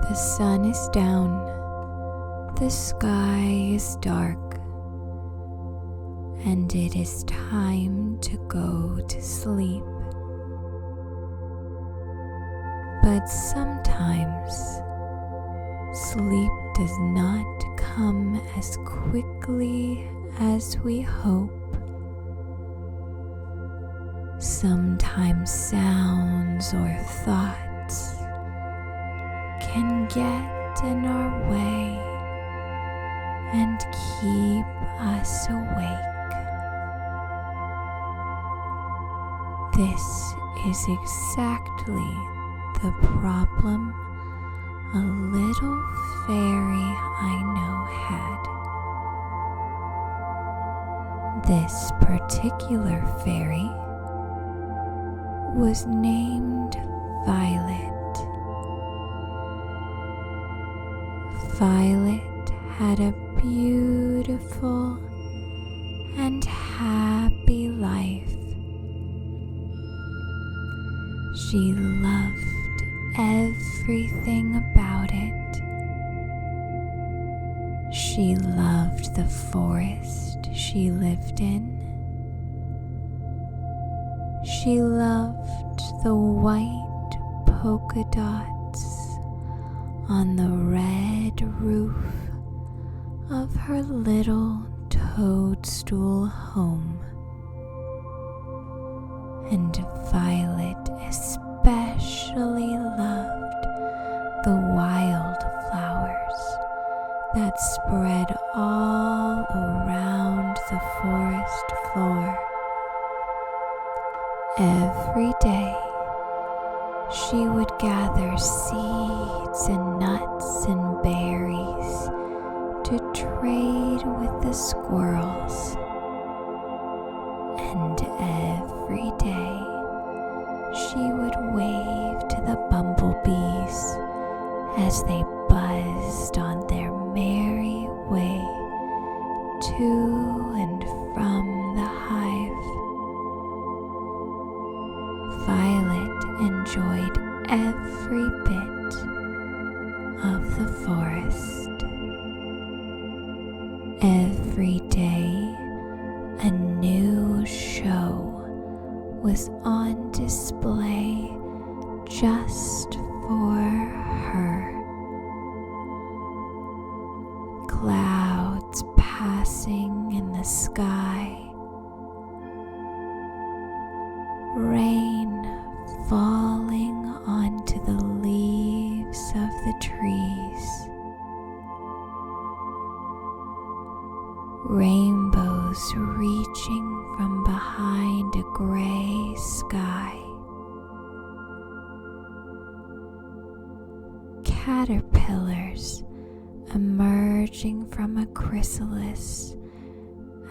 The sun is down, the sky is dark, and it is time to go to sleep. But sometimes sleep does not come as quickly as we hope. Sometimes sounds or thoughts can get in our way and keep us awake. This is exactly the problem a little fairy I know had. This particular fairy was named Violet. Violet had a beautiful and happy life. She loved everything about it. She loved the forest she lived in. She loved the white polka dots on the red roof of her little toadstool home. And Violet especially loved the wildflowers that spread all around the forest floor. Every day, she would gather seeds and nuts and berries to trade with the squirrels. And every day, she would wave to the bumblebees as they buzzed on their merry way to and from the hive. Violet enjoyed every bit of the forest. Every day, a new show was on display just for her. Clouds passing in the sky, rain falling onto the leaves of the trees, rainbows reaching from behind a gray sky, caterpillars emerging from a chrysalis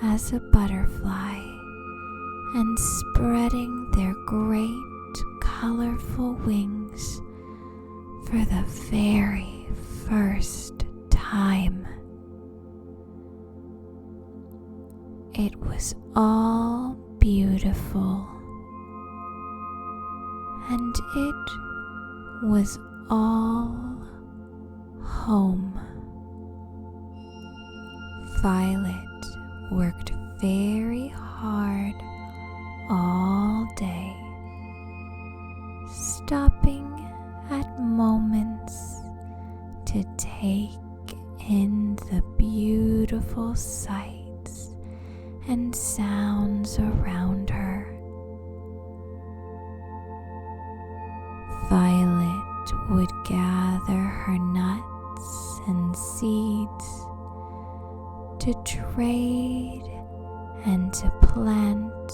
as a butterfly and spreading their great colorful wings for the very first time. It was all beautiful, and it was all home. Violet worked very hard all day, stopping at moments to take in the beautiful sights and sounds around her. Violet would gather her nuts and seeds to trade and to plant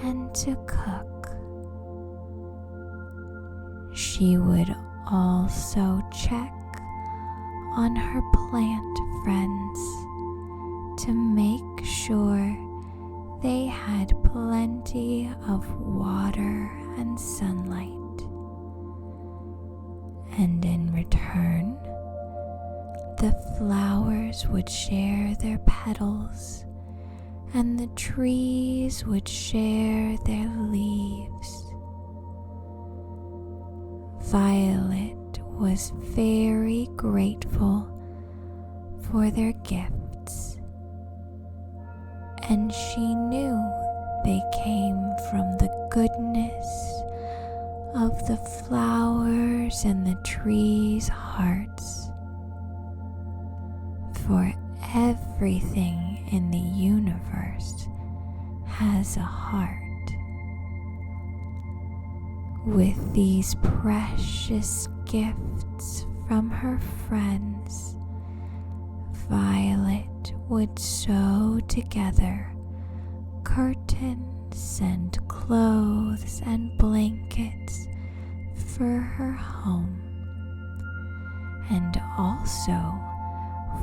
and to cook. She would also check on her plant friends to make sure they had plenty of water and sunlight. And in return, the flowers would share their petals, and the trees would share their leaves. Violet was very grateful for their gifts, and she knew they came from the goodness of the flowers and the trees' hearts. For everything in the universe has a heart. With these precious gifts from her friends, Violet would sew together curtains and clothes and blankets for her home, and also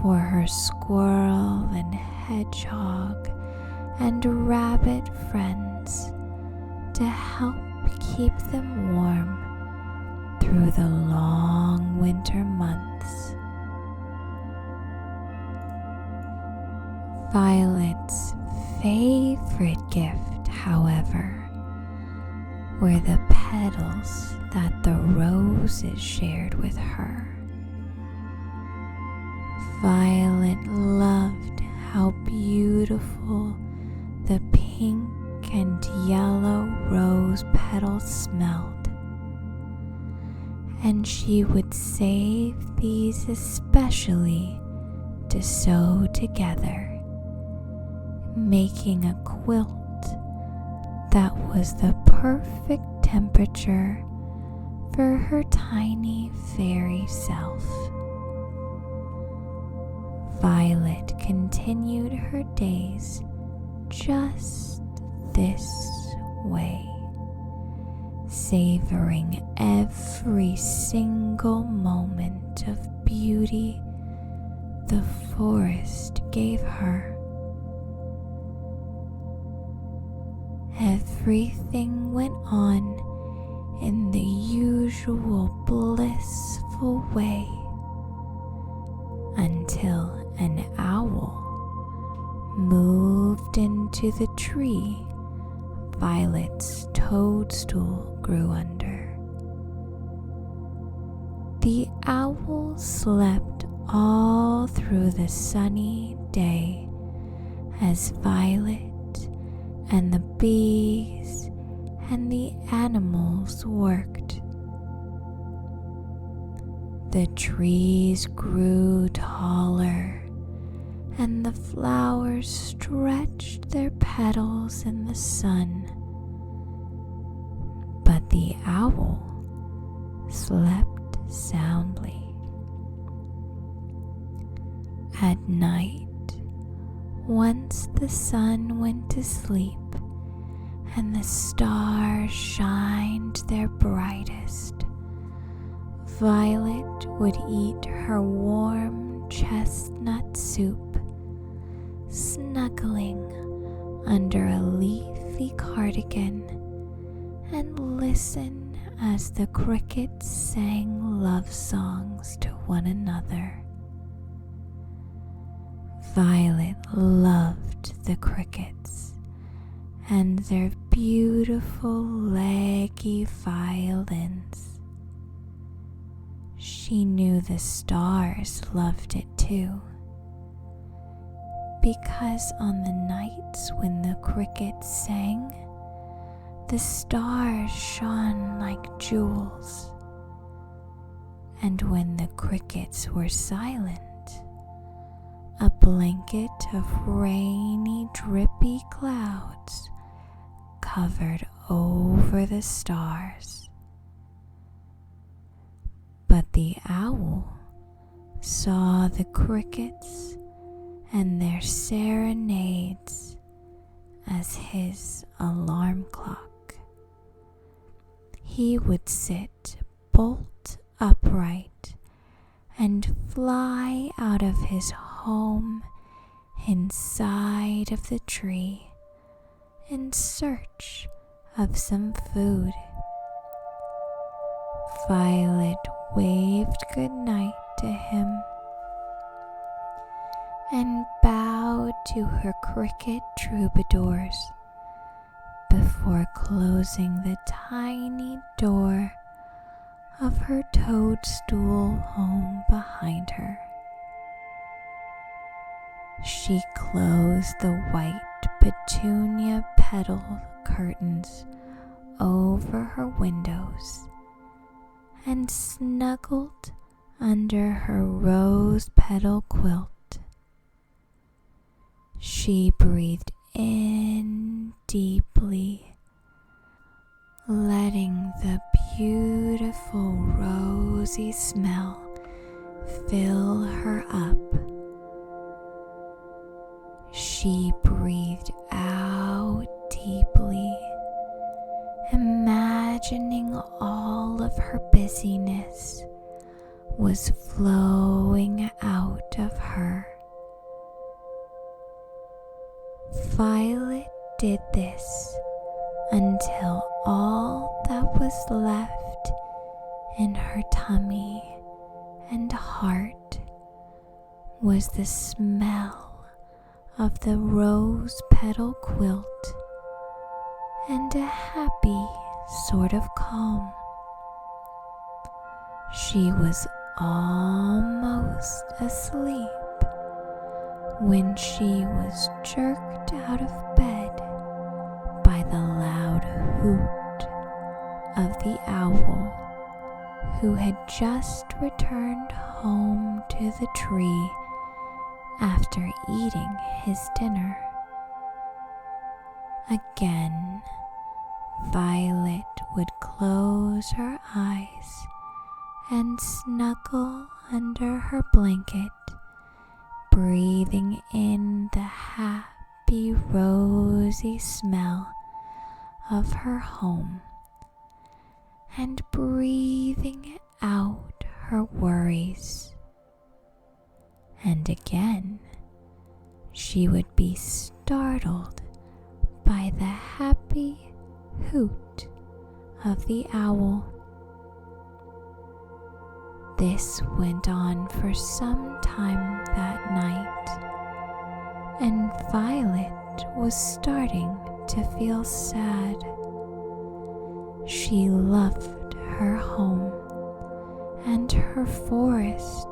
for her squirrel and hedgehog and rabbit friends to help keep them warm through the long winter months. Violet's favorite gift, however, were the petals that the roses shared with her. Violet loved how beautiful the pink and yellow rose petals smelled, and she would save these especially to sew together, making a quilt that was the perfect temperature for her tiny fairy self. Violet continued her days just this way, savoring every single moment of beauty the forest gave her. Everything went on in the usual blissful way until an owl moved into the tree Violet's toadstool grew under. The owl slept all through the sunny day as Violet and the bees and the animals worked. The trees grew taller, and the flowers stretched their petals in the sun. But the owl slept soundly. At night, once the sun went to sleep and the stars shined their brightest, Violet would eat her warm chestnut soup, snuggling under a leafy cardigan, and listen as the crickets sang love songs to one another. Violet loved the crickets and their beautiful leggy violins. She knew the stars loved it too, because on the nights when the crickets sang, the stars shone like jewels, and when the crickets were silent, a blanket of rainy, drippy clouds covered over the stars. But the owl saw the crickets and their serenades as his alarm clock. He would sit bolt upright and fly out of his home inside of the tree in search of some food. Violet waved goodnight to him and bowed to her cricket troubadours before closing the tiny door of her toadstool home behind her. She closed the white petunia petal curtains over her windows and snuggled under her rose petal quilt. She breathed in deeply, letting the beautiful rosy smell fill her up. She breathed out deeply, imagining all of her busyness was flowing out of her. Violet did this until all that was left in her tummy and heart was the smell of the rose petal quilt and a happy sort of calm. She was almost asleep when she was jerked out of bed by the loud hoot of the owl, who had just returned home to the tree after eating his dinner. Again, Violet would close her eyes and snuggle under her blanket, breathing in the happy rosy smell of her home and breathing out her worries. And again, she would be startled by the happy hoot of the owl. This went on for some time that night, and Violet was starting to feel sad. She loved her home and her forest,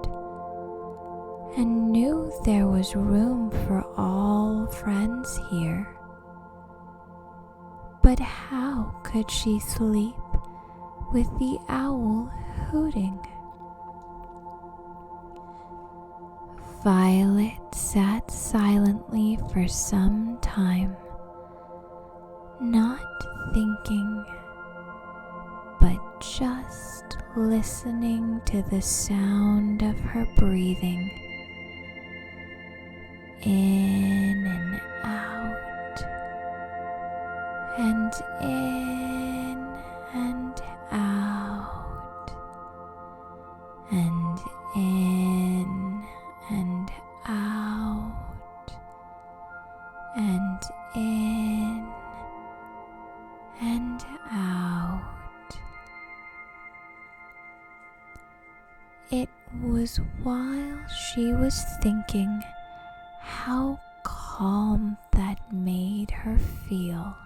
and knew there was room for all friends here. But how could she sleep with the owl hooting? Violet sat silently for some time, not thinking, but just listening to the sound of her breathing. In and out, and in and out, and in and out, and in and out. It was while she was thinking how calm that made her feel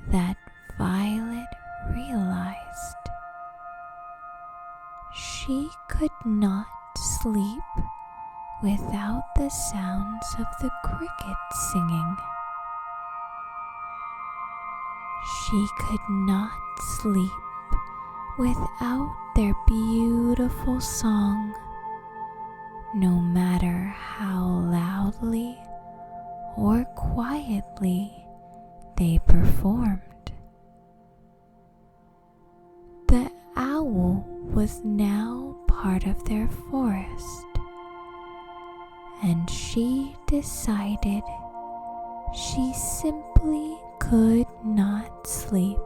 that Violet realized she could not sleep without the sounds of the crickets singing. She could not sleep without their beautiful song, no matter how loudly or quietly they performed. The owl was now part of their forest, and she decided she simply could not sleep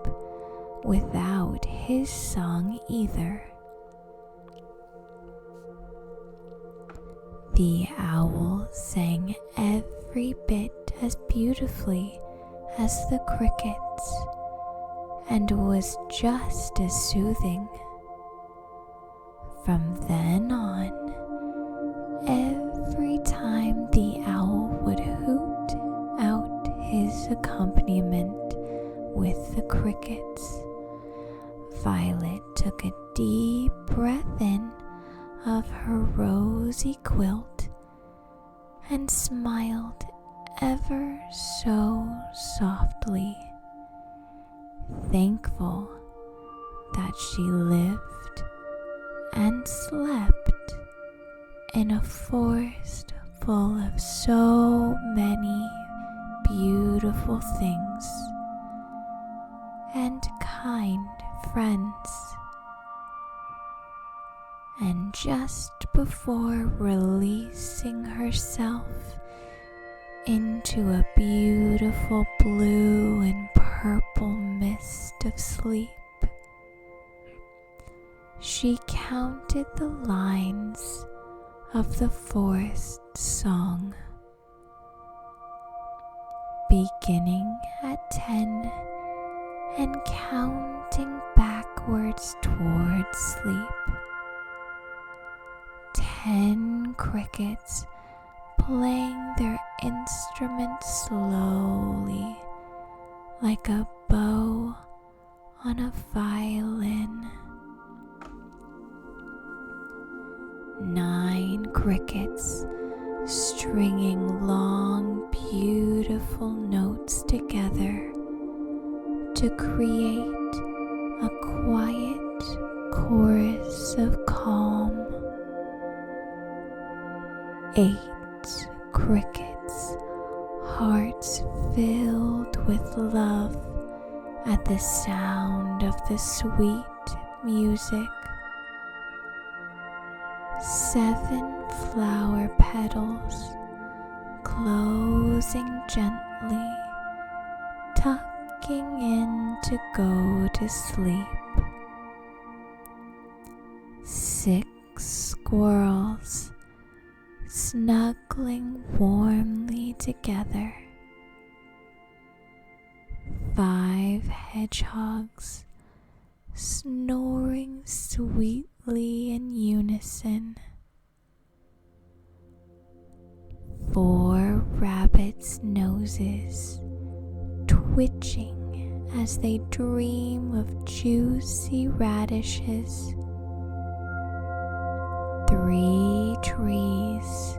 without his song either. The owl sang every bit as beautifully as the crickets, and was just as soothing. From then on, every time the owl would hoot out his accompaniment with the crickets, Violet took a deep breath in of her rosy quilt and smiled ever so softly, thankful that she lived and slept in a forest full of so many beautiful things and kind friends. And just before releasing herself into a beautiful blue and purple mist of sleep, she counted the lines of the forest song, beginning at 10 and counting backwards towards sleep. 10 crickets playing their instruments slowly, like a bow on a violin. 9 crickets stringing long, beautiful notes together to create a quiet chorus of calm. 8 crickets, hearts filled with love at the sound of the sweet music. 7 flower petals closing gently, tucking in to go to sleep. 6 squirrels snuggling warmly together. 5 hedgehogs snoring sweetly in unison. 4 rabbits' noses twitching as they dream of juicy radishes. 3 trees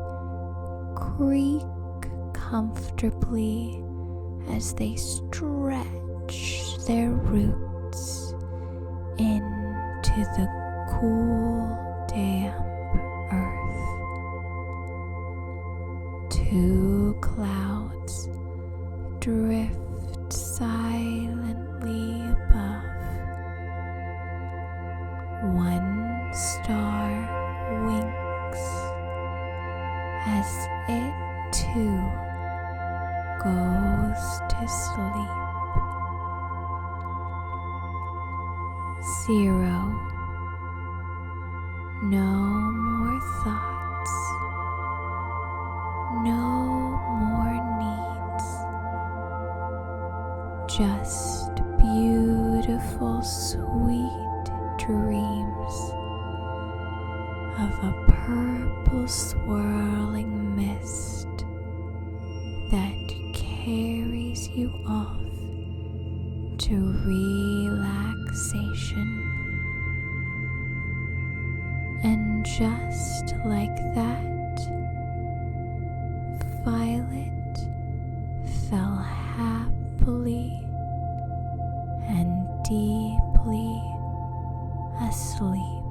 creak comfortably as they stretch their roots into the cool, damp earth. 2 clouds drift silently above. 1 star winks as it too goes to sleep. 0. No more thoughts, no more needs, just beautiful, sweet dreams of a purple swirling mist that carries you off to relaxation. And just like that, Violet fell happily and deeply asleep.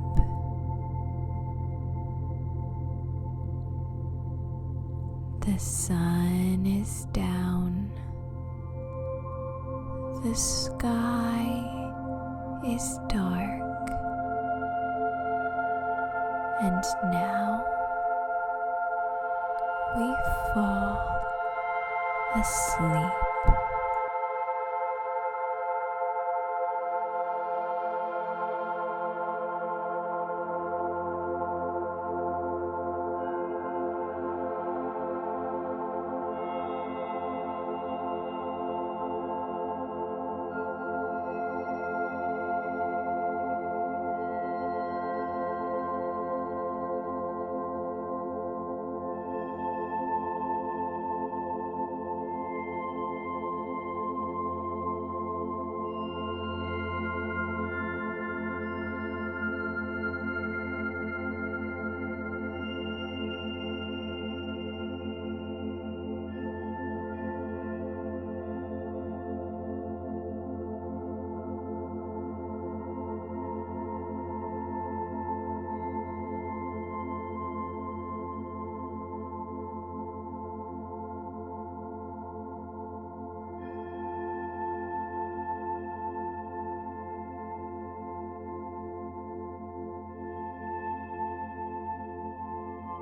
The sun is down. The sky is dark. And now we fall asleep.